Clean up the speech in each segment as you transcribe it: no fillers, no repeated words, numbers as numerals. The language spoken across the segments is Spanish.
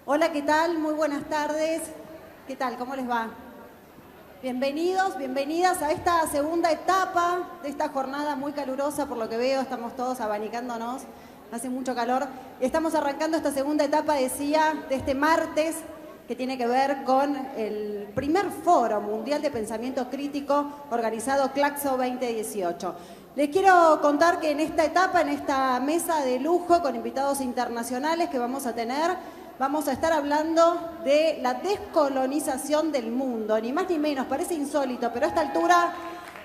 Hola, ¿qué tal? Muy buenas tardes. ¿Qué tal? ¿Cómo les va? Bienvenidos, bienvenidas a esta segunda etapa de esta jornada muy calurosa, por lo que veo, estamos todos abanicándonos, hace mucho calor. Estamos arrancando esta segunda etapa, decía, de este martes, que tiene que ver con el primer foro mundial de pensamiento crítico organizado Claxo 2018. Les quiero contar que en esta etapa, en esta mesa de lujo con invitados internacionales que vamos a tener, vamos a estar hablando de la descolonización del mundo, ni más ni menos, parece insólito, pero a esta altura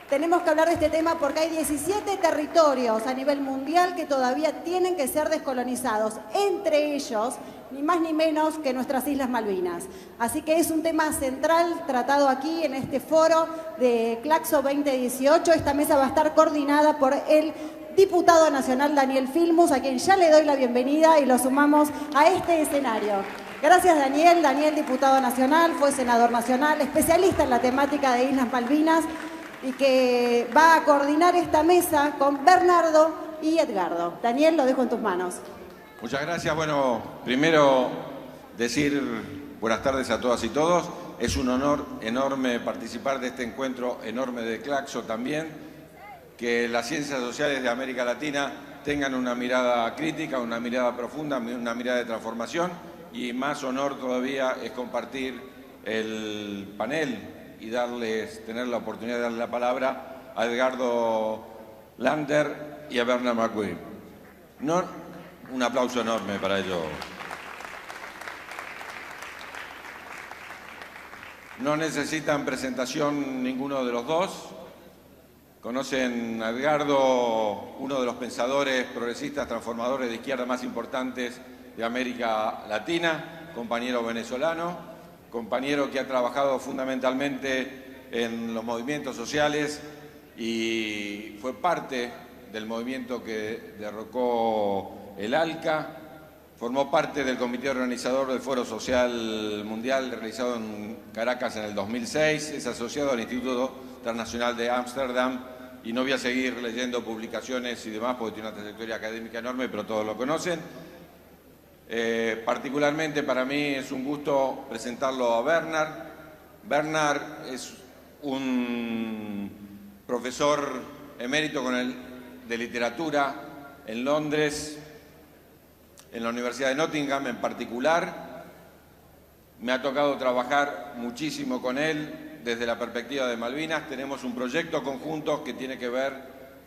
tenemos que hablar de este tema porque hay 17 territorios a nivel mundial que todavía tienen que ser descolonizados, entre ellos, ni más ni menos que nuestras Islas Malvinas. Así que es un tema central tratado aquí en este foro de Claxo 2018. Esta mesa va a estar coordinada por el diputado nacional Daniel Filmus, a quien ya le doy la bienvenida y lo sumamos a este escenario. Gracias, Daniel. Daniel, diputado nacional, fue senador nacional, especialista en la temática de Islas Malvinas y que va a coordinar esta mesa con Bernardo y Edgardo. Daniel, lo dejo en tus manos. Muchas gracias. Bueno, primero decir buenas tardes a todas y todos. Es un honor enorme participar de este encuentro enorme de Claxo también. Que las ciencias sociales de América Latina tengan una mirada crítica, una mirada profunda, una mirada de transformación, y más honor todavía es compartir el panel y tener la oportunidad de darle la palabra a Edgardo Lander y a Bernard McQueen. Un aplauso enorme para ellos. No necesitan presentación ninguno de los dos. Conocen a Edgardo, uno de los pensadores progresistas transformadores de izquierda más importantes de América Latina, compañero venezolano, compañero que ha trabajado fundamentalmente en los movimientos sociales y fue parte del movimiento que derrocó el ALCA, formó parte del comité organizador del Foro Social Mundial realizado en Caracas en el 2006, es asociado al Instituto Internacional de Ámsterdam, y no voy a seguir leyendo publicaciones y demás porque tiene una trayectoria académica enorme, pero todos lo conocen. Particularmente para mí es un gusto presentarlo a Bernard. Bernard es un profesor emérito de literatura en Londres, en la Universidad de Nottingham en particular. Me ha tocado trabajar muchísimo con él desde la perspectiva de Malvinas. Tenemos un proyecto conjunto que tiene que ver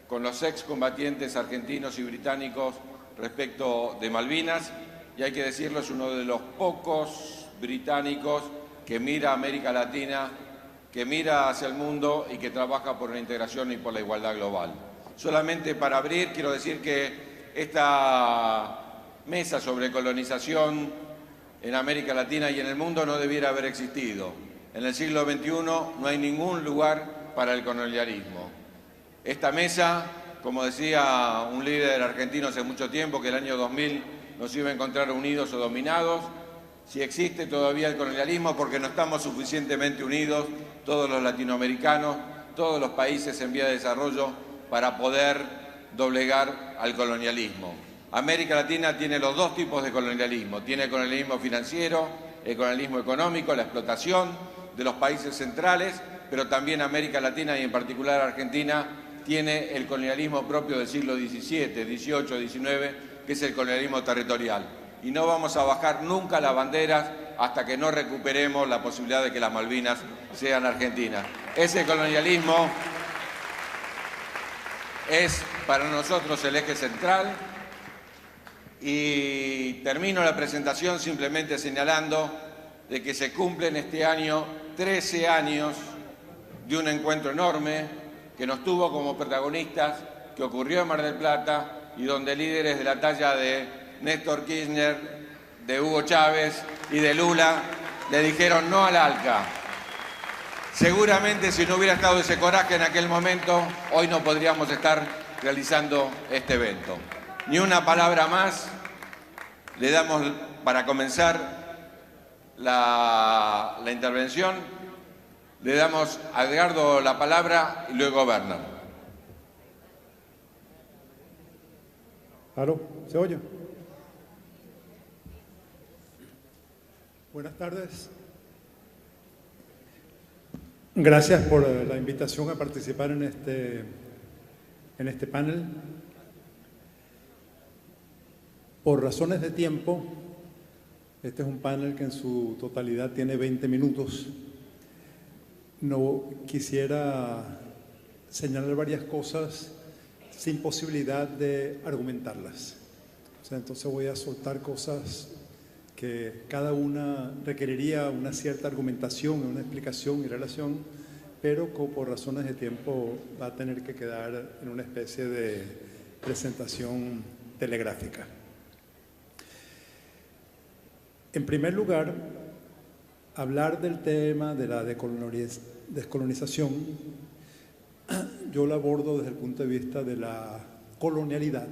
con los excombatientes argentinos y británicos respecto de Malvinas, y hay que decirlo, es uno de los pocos británicos que mira a América Latina, que mira hacia el mundo y que trabaja por la integración y por la igualdad global. Solamente para abrir, quiero decir que esta mesa sobre colonización en América Latina y en el mundo no debiera haber existido. En el siglo XXI no hay ningún lugar para el colonialismo. Esta mesa, como decía un líder argentino hace mucho tiempo, que el año 2000 nos iba a encontrar unidos o dominados, si existe todavía el colonialismo porque no estamos suficientemente unidos, todos los latinoamericanos, todos los países en vía de desarrollo, para poder doblegar al colonialismo. América Latina tiene los dos tipos de colonialismo. Tiene el colonialismo financiero, el colonialismo económico, la explotación de los países centrales, pero también América Latina y en particular Argentina tiene el colonialismo propio del siglo XVII, XVIII, XIX, que es el colonialismo territorial. Y no vamos a bajar nunca las banderas hasta que no recuperemos la posibilidad de que las Malvinas sean argentinas. Ese colonialismo es para nosotros el eje central. Y termino la presentación simplemente señalando de que se cumplen este año 13 años de un encuentro enorme que nos tuvo como protagonistas, que ocurrió en Mar del Plata y donde líderes de la talla de Néstor Kirchner, de Hugo Chávez y de Lula le dijeron no al ALCA. Seguramente si no hubiera estado ese coraje en aquel momento, hoy no podríamos estar realizando este evento. Ni una palabra más. Le damos, para comenzar la intervención, le damos a Edgardo la palabra y luego a Bernard. ¿Aló? ¿Se oye? Buenas tardes. Gracias por la invitación a participar en este panel. Por razones de tiempo, este es un panel que en su totalidad tiene 20 minutos. No quisiera señalar varias cosas sin posibilidad de argumentarlas. Entonces voy a soltar cosas que cada una requeriría una cierta argumentación, una explicación y relación, pero por razones de tiempo va a tener que quedar en una especie de presentación telegráfica. En primer lugar, hablar del tema de la descolonización, yo lo abordo desde el punto de vista de la colonialidad,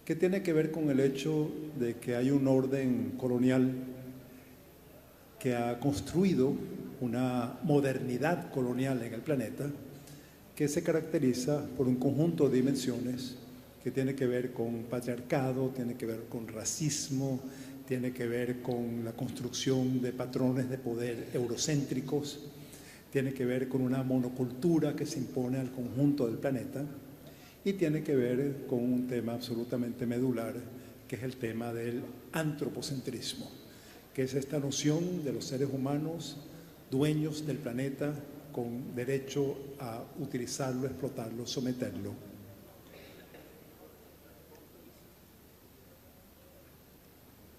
que tiene que ver con el hecho de que hay un orden colonial que ha construido una modernidad colonial en el planeta que se caracteriza por un conjunto de dimensiones que tiene que ver con patriarcado, tiene que ver con racismo, tiene que ver con la construcción de patrones de poder eurocéntricos, tiene que ver con una monocultura que se impone al conjunto del planeta y tiene que ver con un tema absolutamente medular, que es el tema del antropocentrismo, que es esta noción de los seres humanos dueños del planeta con derecho a utilizarlo, explotarlo, someterlo.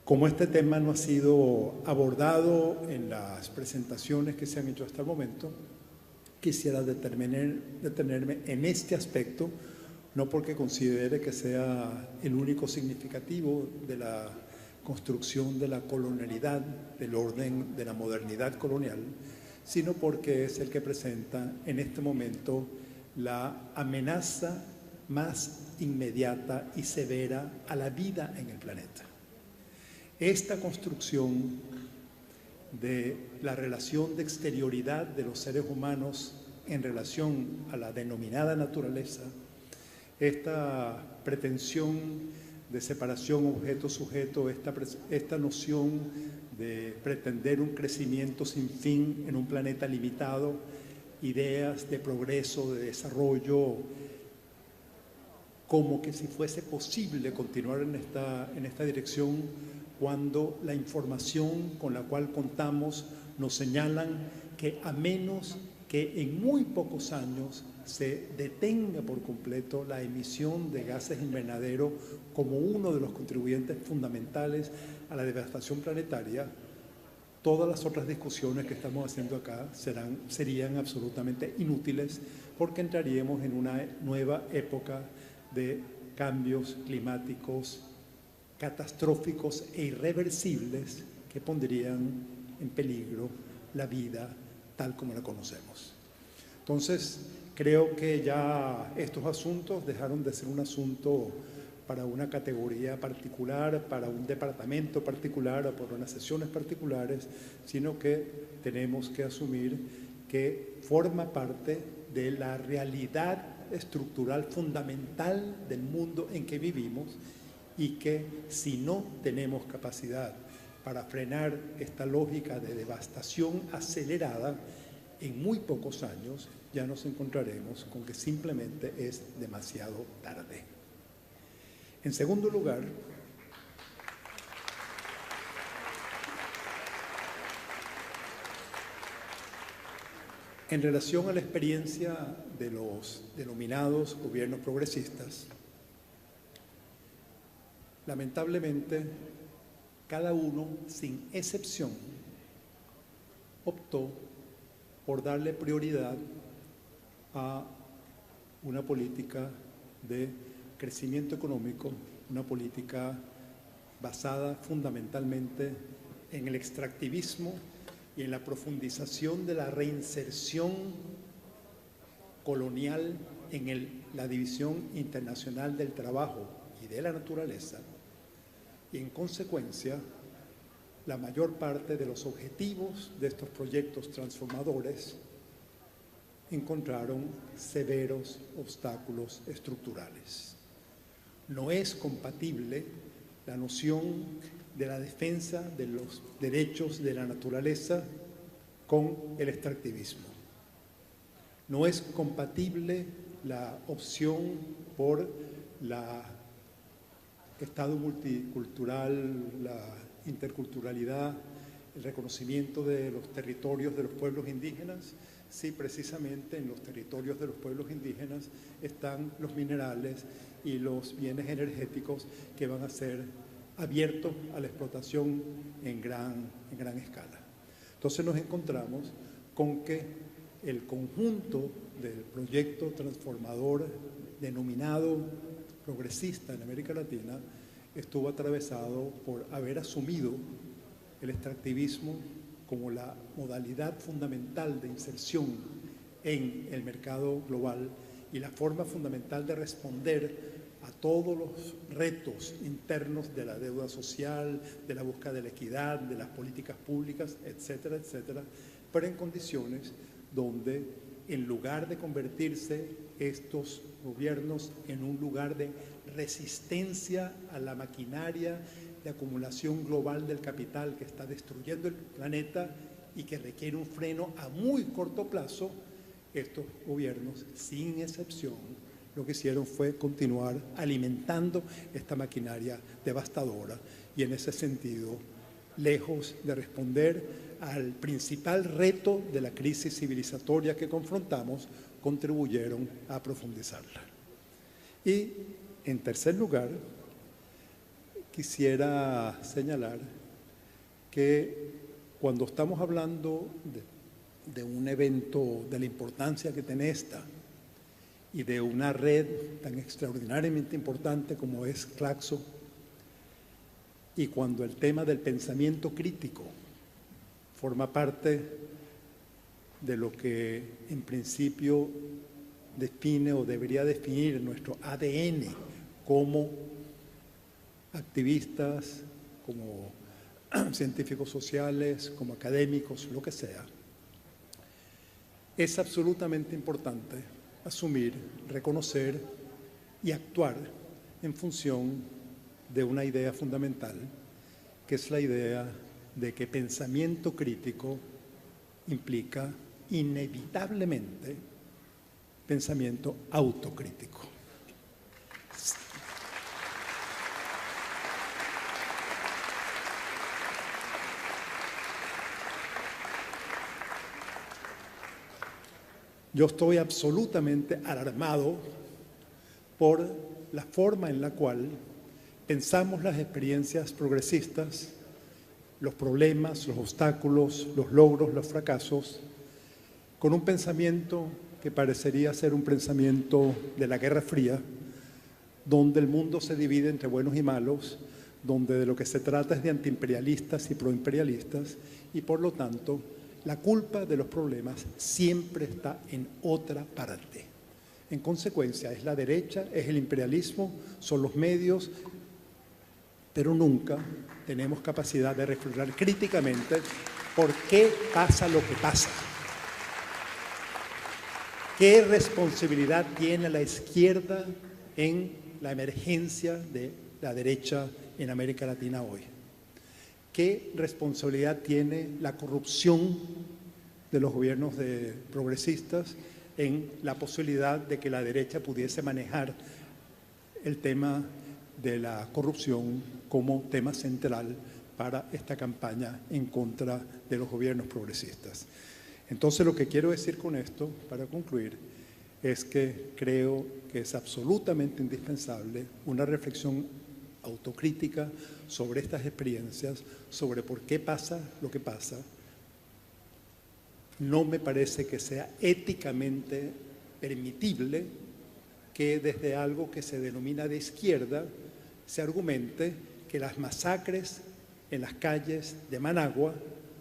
Como este tema no ha sido abordado en las presentaciones que se han hecho hasta el momento, quisiera detenerme en este aspecto, no porque considere que sea el único significativo de la construcción de la colonialidad, del orden de la modernidad colonial, sino porque es el que presenta en este momento la amenaza más inmediata y severa a la vida en el planeta. Esta construcción de la relación de exterioridad de los seres humanos en relación a la denominada naturaleza, esta pretensión de separación objeto-sujeto, esta noción de pretender un crecimiento sin fin en un planeta limitado, ideas de progreso, de desarrollo, como que si fuese posible continuar en esta dirección cuando la información con la cual contamos nos señalan que a menos que en muy pocos años se detenga por completo la emisión de gases invernadero como uno de los contribuyentes fundamentales a la devastación planetaria, todas las otras discusiones que estamos haciendo acá serían absolutamente inútiles, porque entraríamos en una nueva época de cambios climáticos catastróficos e irreversibles que pondrían en peligro la vida tal como la conocemos. Entonces, creo que ya estos asuntos dejaron de ser un asunto para una categoría particular, para un departamento particular o por unas sesiones particulares, sino que tenemos que asumir que forma parte de la realidad estructural fundamental del mundo en que vivimos y que si no tenemos capacidad para frenar esta lógica de devastación acelerada, en muy pocos años ya nos encontraremos con que simplemente es demasiado tarde. En segundo lugar, en relación a la experiencia de los denominados gobiernos progresistas, lamentablemente, cada uno, sin excepción, optó por darle prioridad a una política de crecimiento económico, una política basada fundamentalmente en el extractivismo y en la profundización de la reinserción colonial en la división internacional del trabajo y de la naturaleza, y en consecuencia la mayor parte de los objetivos de estos proyectos transformadores encontraron severos obstáculos estructurales. No es compatible la noción de la defensa de los derechos de la naturaleza con el extractivismo. No es compatible la opción por el Estado multicultural, la interculturalidad, el reconocimiento de los territorios de los pueblos indígenas, si precisamente en los territorios de los pueblos indígenas están los minerales y los bienes energéticos que van a ser abiertos a la explotación en gran escala. Entonces nos encontramos con que el conjunto del proyecto transformador denominado progresista en América Latina estuvo atravesado por haber asumido el extractivismo como la modalidad fundamental de inserción en el mercado global y la forma fundamental de responder a todos los retos internos de la deuda social, de la búsqueda de la equidad, de las políticas públicas, etcétera, etcétera, pero en condiciones donde en lugar de convertirse estos gobiernos en un lugar de resistencia a la maquinaria de acumulación global del capital que está destruyendo el planeta y que requiere un freno a muy corto plazo, estos gobiernos, sin excepción, lo que hicieron fue continuar alimentando esta maquinaria devastadora y en ese sentido, lejos de responder al principal reto de la crisis civilizatoria que confrontamos, contribuyeron a profundizarla. Y, en tercer lugar, quisiera señalar que cuando estamos hablando de un evento de la importancia que tiene esta y de una red tan extraordinariamente importante como es Claxo, y cuando el tema del pensamiento crítico forma parte de lo que en principio define o debería definir nuestro ADN como activistas, como científicos sociales, como académicos, lo que sea, es absolutamente importante asumir, reconocer y actuar en función de una idea fundamental, que es la idea de que pensamiento crítico implica inevitablemente pensamiento autocrítico. Yo estoy absolutamente alarmado por la forma en la cual pensamos las experiencias progresistas, los problemas, los obstáculos, los logros, los fracasos, con un pensamiento que parecería ser un pensamiento de la Guerra Fría, donde el mundo se divide entre buenos y malos, donde de lo que se trata es de antiimperialistas y proimperialistas, y por lo tanto, la culpa de los problemas siempre está en otra parte. En consecuencia, es la derecha, es el imperialismo, son los medios, pero nunca tenemos capacidad de reflexionar críticamente por qué pasa lo que pasa. ¿Qué responsabilidad tiene la izquierda en la emergencia de la derecha en América Latina hoy? ¿Qué responsabilidad tiene la corrupción de los gobiernos progresistas en la posibilidad de que la derecha pudiese manejar el tema de la corrupción como tema central para esta campaña en contra de los gobiernos progresistas? Entonces, lo que quiero decir con esto, para concluir, es que creo que es absolutamente indispensable una reflexión autocrítica sobre estas experiencias, sobre por qué pasa lo que pasa. No me parece que sea éticamente permitible que desde algo que se denomina de izquierda se argumente que las masacres en las calles de Managua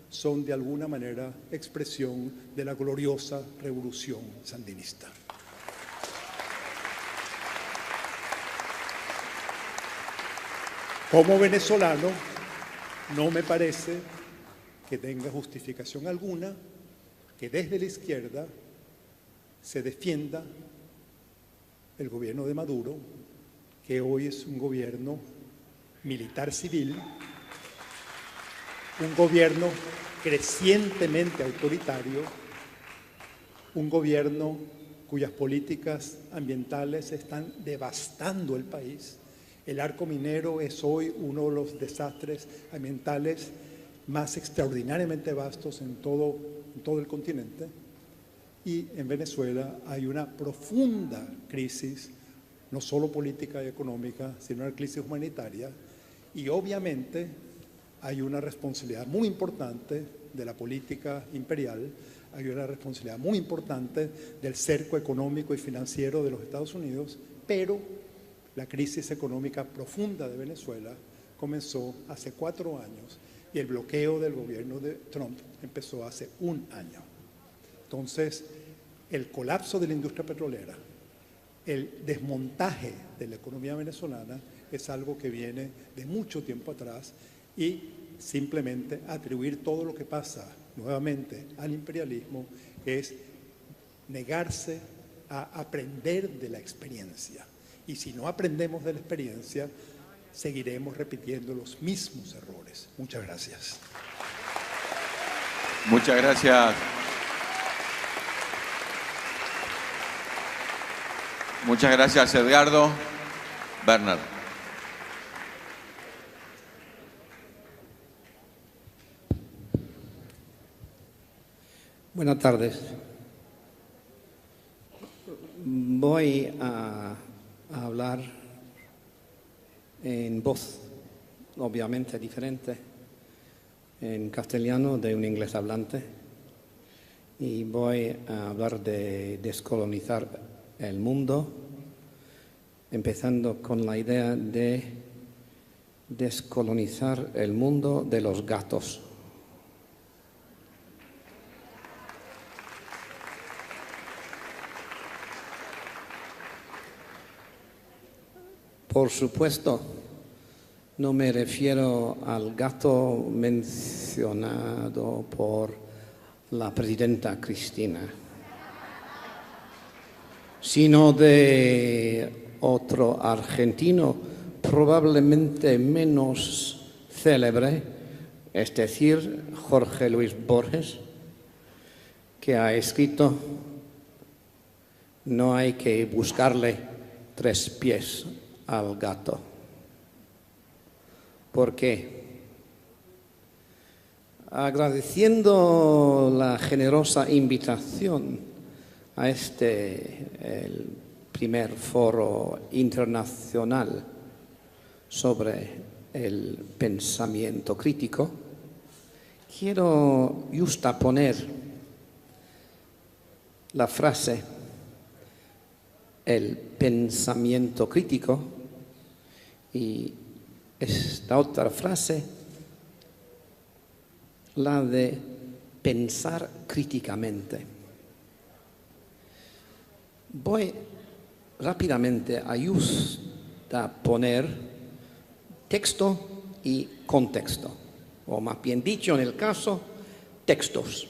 son de alguna manera expresión de la gloriosa revolución sandinista. Como venezolano, no me parece que tenga justificación alguna que desde la izquierda se defienda el gobierno de Maduro, que hoy es un gobierno militar civil un gobierno crecientemente autoritario, un gobierno cuyas políticas ambientales están devastando el país. El arco minero es hoy uno de los desastres ambientales más extraordinariamente vastos en todo el continente. Y en Venezuela hay una profunda crisis, no solo política y económica, sino una crisis humanitaria. Y obviamente hay una responsabilidad muy importante de la política imperial, hay una responsabilidad muy importante del cerco económico y financiero de los Estados Unidos, pero la crisis económica profunda de Venezuela comenzó hace 4 años y el bloqueo del gobierno de Trump empezó hace 1 año. Entonces, el colapso de la industria petrolera, el desmontaje de la economía venezolana es algo que viene de mucho tiempo atrás y simplemente atribuir todo lo que pasa nuevamente al imperialismo es negarse a aprender de la experiencia. Y si no aprendemos de la experiencia, seguiremos repitiendo los mismos errores. Muchas gracias. Muchas gracias. Muchas gracias, Edgardo. Bernard. Buenas tardes. Voy a hablar en voz, obviamente diferente, en castellano de un inglés hablante, y voy a hablar de descolonizar el mundo, empezando con la idea de descolonizar el mundo de los gatos. Por supuesto, no me refiero al gato mencionado por la presidenta Cristina, sino de otro argentino probablemente menos célebre, es decir, Jorge Luis Borges, que ha escrito: no hay que buscarle 3 pies al gato. ¿Por qué? Agradeciendo la generosa invitación a el primer foro internacional sobre el pensamiento crítico, quiero justaponer la frase el pensamiento crítico y esta otra frase, la de pensar críticamente. Voy rápidamente a poner texto y contexto, o más bien dicho, en el caso, textos.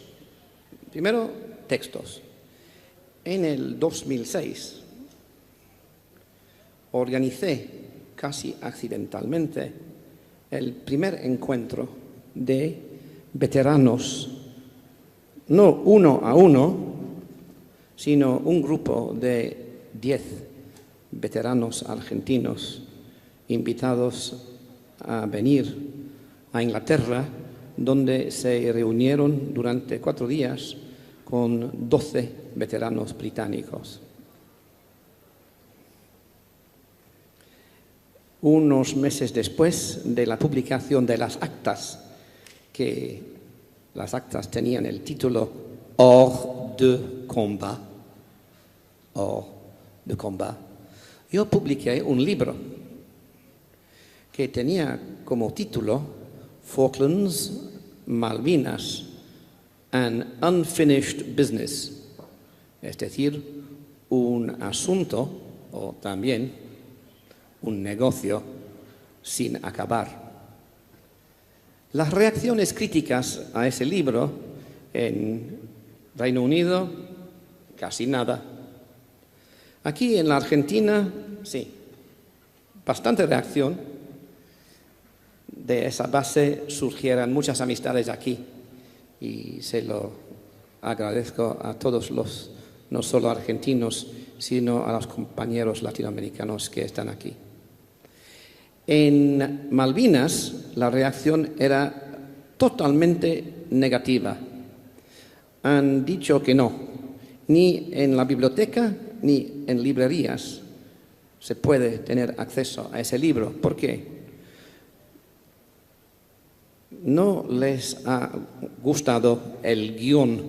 Primero, textos. En el 2006 organicé casi accidentalmente el primer encuentro de veteranos, no 1 a 1, sino un grupo de 10 veteranos argentinos invitados a venir a Inglaterra, donde se reunieron durante 4 días con 12 veteranos británicos. Unos meses después de la publicación de las actas, que las actas tenían el título Hors de combat, yo publiqué un libro que tenía como título Falklands, Malvinas, An Unfinished Business, es decir, un asunto o también un negocio sin acabar. Las reacciones críticas a ese libro en Reino Unido, casi nada. Aquí en la Argentina, sí, bastante reacción. de esa base surgieran muchas amistades aquí y se lo agradezco a todos los, no solo argentinos, sino a los compañeros latinoamericanos que están aquí. En Malvinas la reacción era totalmente negativa. Han dicho que no, ni en la biblioteca ni en librerías se puede tener acceso a ese libro. ¿Por qué? No les ha gustado el guión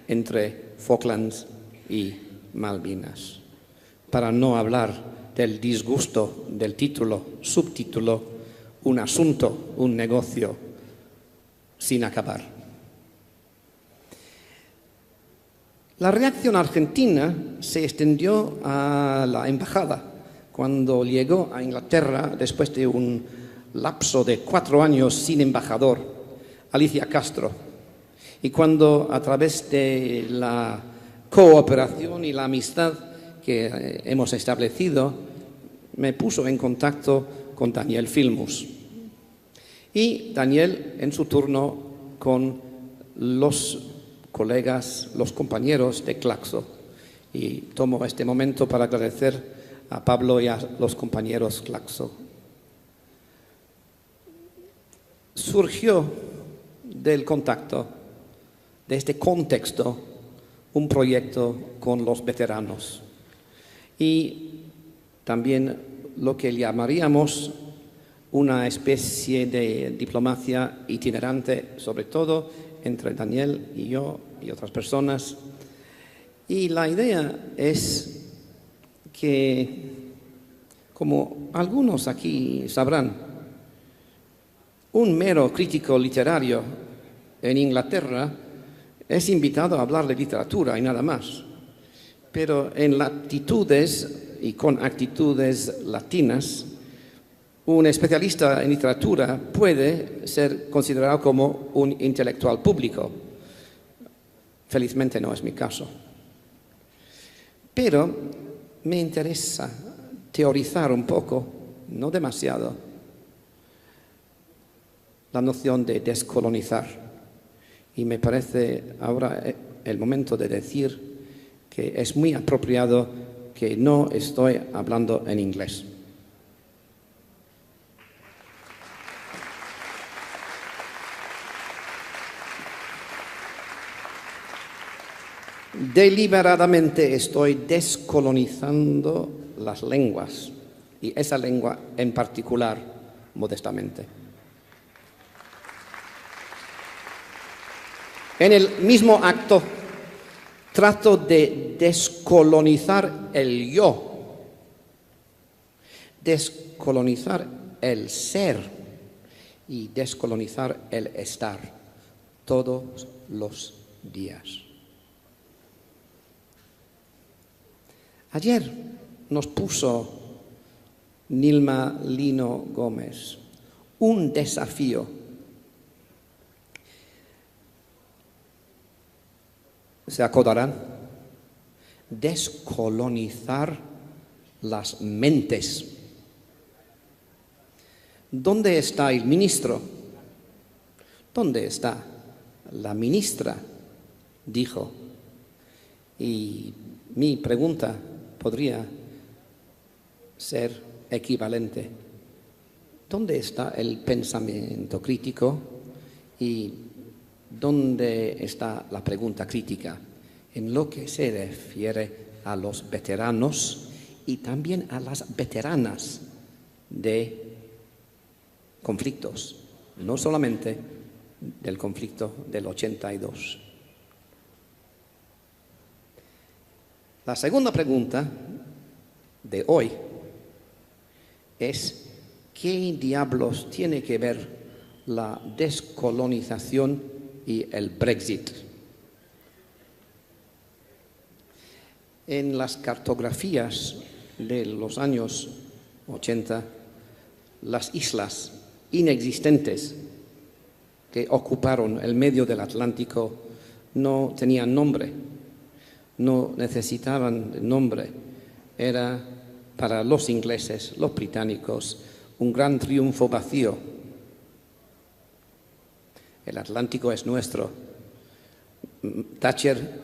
entre Falklands y Malvinas, para no hablar del disgusto del título, subtítulo, un asunto, un negocio sin acabar. La reacción argentina se extendió a la embajada cuando llegó a Inglaterra después de un lapso de 4 años sin embajador, Alicia Castro, y cuando a través de la cooperación y la amistad que hemos establecido me puso en contacto con Daniel Filmus y Daniel en su turno con los colegas, los compañeros de Claxo, y tomo este momento para agradecer a Pablo y a los compañeros Claxo. Surgió del contacto, de este contexto, un proyecto con los veteranos y también lo que llamaríamos una especie de diplomacia itinerante, sobre todo entre Daniel y yo y otras personas. Y la idea es que, como algunos aquí sabrán, un mero crítico literario en Inglaterra es invitado a hablar de literatura y nada más. Pero en latitudes y con actitudes latinas, un especialista en literatura puede ser considerado como un intelectual público. Felizmente no es mi caso. Pero me interesa teorizar un poco, no demasiado, la noción de descolonizar. Y me parece ahora el momento de decir que es muy apropiado que no estoy hablando en inglés. Deliberadamente estoy descolonizando las lenguas, y esa lengua en particular, modestamente. En el mismo acto, trato de descolonizar el yo, descolonizar el ser y descolonizar el estar todos los días. Ayer nos puso Nilma Lino Gómez un desafío. ¿Se acordarán? Descolonizar las mentes. ¿Dónde está el ministro? ¿Dónde está la ministra? Dijo. Y mi pregunta podría ser equivalente. ¿Dónde está el pensamiento crítico y dónde está la pregunta crítica en lo que se refiere a los veteranos y también a las veteranas de conflictos, no solamente del conflicto del 82? La segunda pregunta de hoy es: ¿qué diablos tiene que ver la descolonización y el Brexit? En las cartografías de los años 80, las islas inexistentes que ocuparon el medio del Atlántico no tenían nombre, no necesitaban nombre. Era para los ingleses, los británicos, un gran triunfo vacío el Atlántico es nuestro. Thatcher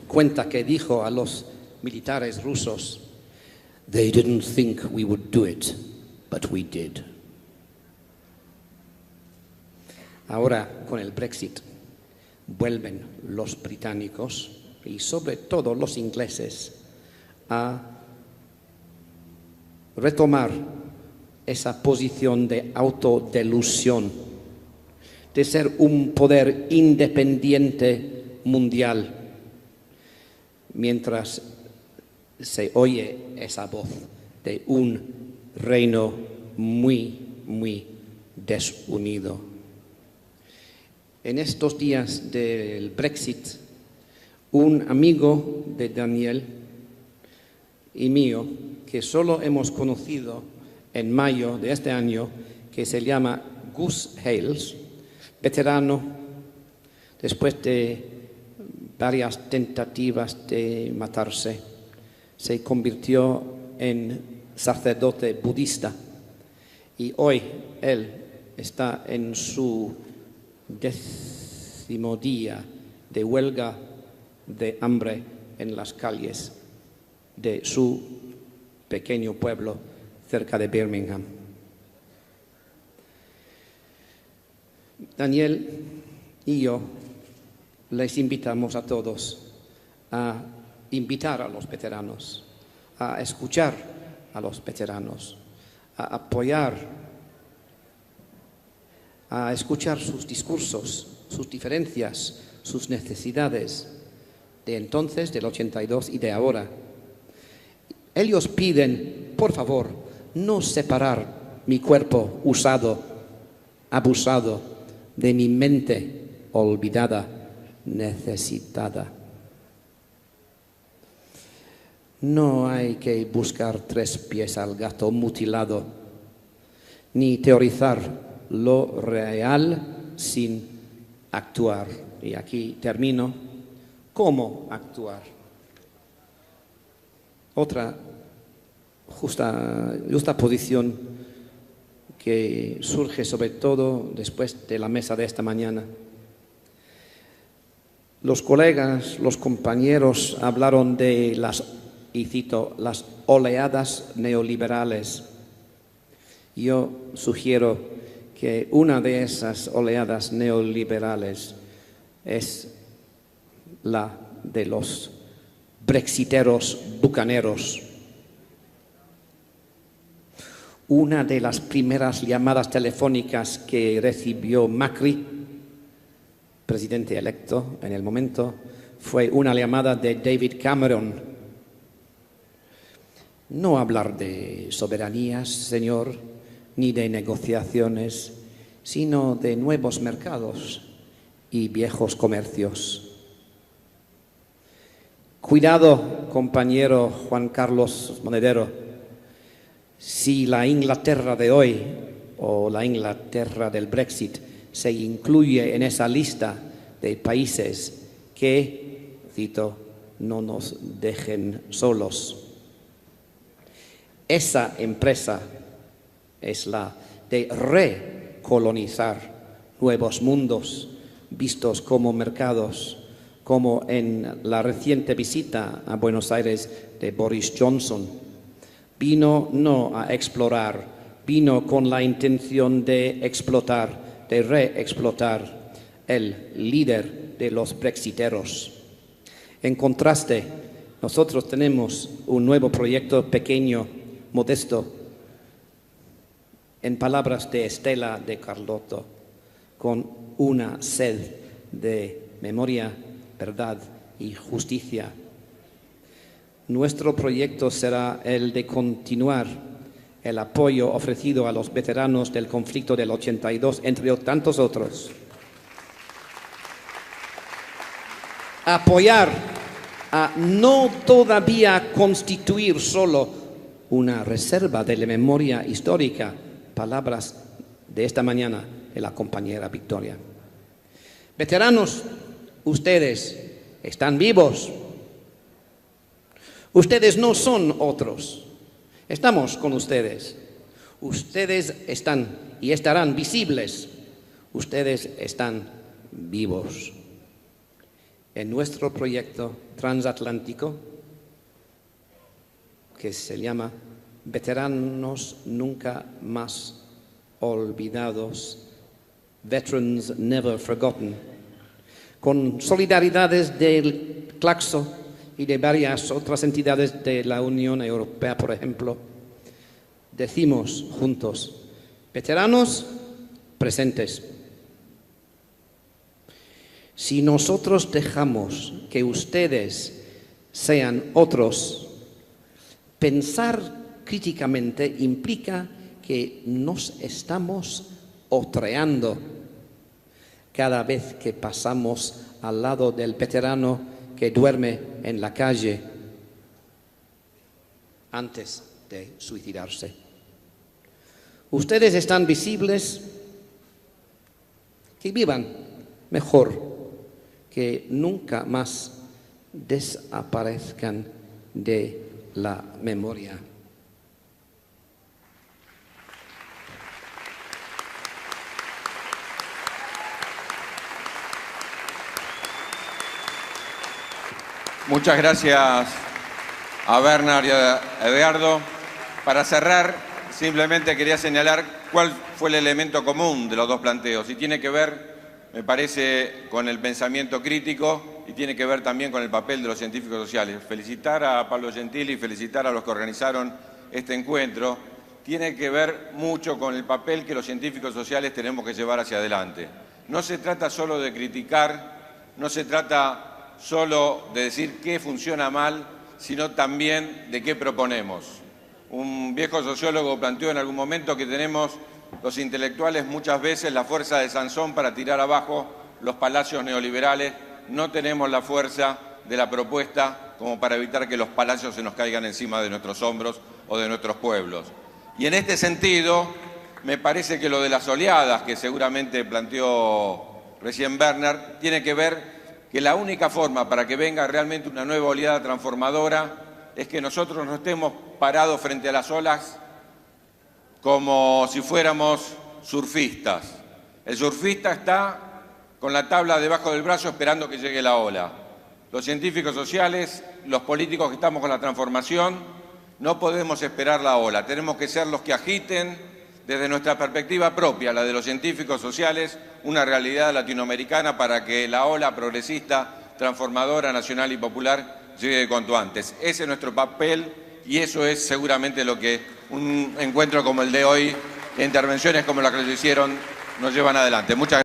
cuenta que dijo a los militares rusos, "They didn't think we would do it, but we did." Ahora, con el Brexit, vuelven los británicos y sobre todo los ingleses a retomar esa posición de autodelusión, de ser un poder independiente mundial, mientras se oye esa voz de un reino muy, muy desunido. En estos días del Brexit, un amigo de Daniel y mío, que solo hemos conocido en mayo de este año, que se llama Gus Hales, veterano, después de varias tentativas de matarse, se convirtió en sacerdote budista y hoy él está en su 10º día de huelga de hambre en las calles de su pequeño pueblo cerca de Birmingham. Daniel y yo les invitamos a todos a invitar a los veteranos, a escuchar a los veteranos, a apoyar, a escuchar sus discursos, sus diferencias, sus necesidades de entonces, del 82 y de ahora. Ellos piden, por favor, no separar mi cuerpo usado, abusado, de mi mente olvidada, necesitada. No hay que buscar 3 pies al gato mutilado, ni teorizar lo real sin actuar. Y aquí termino. ¿Cómo actuar? Otra justa posición que surge sobre todo después de la mesa de esta mañana. Los colegas, los compañeros hablaron de las, y cito, las oleadas neoliberales. Yo sugiero que una de esas oleadas neoliberales es la de los brexiteros bucaneros. Una de las primeras llamadas telefónicas que recibió Macri, presidente electo en el momento, fue una llamada de David Cameron. No hablar de soberanías, señor, ni de negociaciones, sino de nuevos mercados y viejos comercios. Cuidado, compañero Juan Carlos Monedero, si la Inglaterra de hoy o la Inglaterra del Brexit se incluye en esa lista de países que, cito, no nos dejen solos. Esa empresa es la de recolonizar nuevos mundos vistos como mercados, como en la reciente visita a Buenos Aires de Boris Johnson. Vino no a explorar, vino con la intención de explotar, de reexplotar, el líder de los brexiteros. En contraste, nosotros tenemos un nuevo proyecto pequeño, modesto, en palabras de Estela de Carlotto, con una sed de memoria, verdad y justicia. Nuestro proyecto será el de continuar el apoyo ofrecido a los veteranos del conflicto del 82, entre tantos otros. Apoyar a no todavía constituir solo una reserva de la memoria histórica, palabras de esta mañana de la compañera Victoria. Veteranos, ustedes están vivos. Ustedes no son otros. Estamos con ustedes. Ustedes están y estarán visibles. Ustedes están vivos. En nuestro proyecto transatlántico, que se llama Veteranos Nunca Más Olvidados, Veterans Never Forgotten, con solidaridades del Claxo y de varias otras entidades de la Unión Europea, por ejemplo, decimos juntos: veteranos presentes. Si nosotros dejamos que ustedes sean otros, pensar críticamente implica que nos estamos otreando cada vez que pasamos al lado del veterano que duerme en la calle antes de suicidarse. Ustedes están visibles, que vivan mejor, que nunca más desaparezcan de la memoria. Muchas gracias a Bernard y a Edgardo. Para cerrar, simplemente quería señalar cuál fue el elemento común de los dos planteos, y tiene que ver, me parece, con el pensamiento crítico y tiene que ver también con el papel de los científicos sociales. Felicitar a Pablo Gentili y felicitar a los que organizaron este encuentro. Tiene que ver mucho con el papel que los científicos sociales tenemos que llevar hacia adelante. No se trata solo de criticar, no se trata solo de decir qué funciona mal, sino también de qué proponemos. Un viejo sociólogo planteó en algún momento que tenemos los intelectuales muchas veces la fuerza de Sansón para tirar abajo los palacios neoliberales. No tenemos la fuerza de la propuesta como para evitar que los palacios se nos caigan encima de nuestros hombros o de nuestros pueblos. Y en este sentido, me parece que lo de las oleadas, que seguramente planteó recién Bernard, tiene que ver que la única forma para que venga realmente una nueva oleada transformadora es que nosotros no estemos parados frente a las olas como si fuéramos surfistas. El surfista está con la tabla debajo del brazo esperando que llegue la ola. Los científicos sociales, los políticos que estamos con la transformación, no podemos esperar la ola. Tenemos que ser los que agiten desde nuestra perspectiva propia, la de los científicos sociales, una realidad latinoamericana para que la ola progresista, transformadora, nacional y popular llegue cuanto antes. Ese es nuestro papel y eso es seguramente lo que un encuentro como el de hoy, intervenciones como las que lo hicieron, nos llevan adelante. Muchas gracias.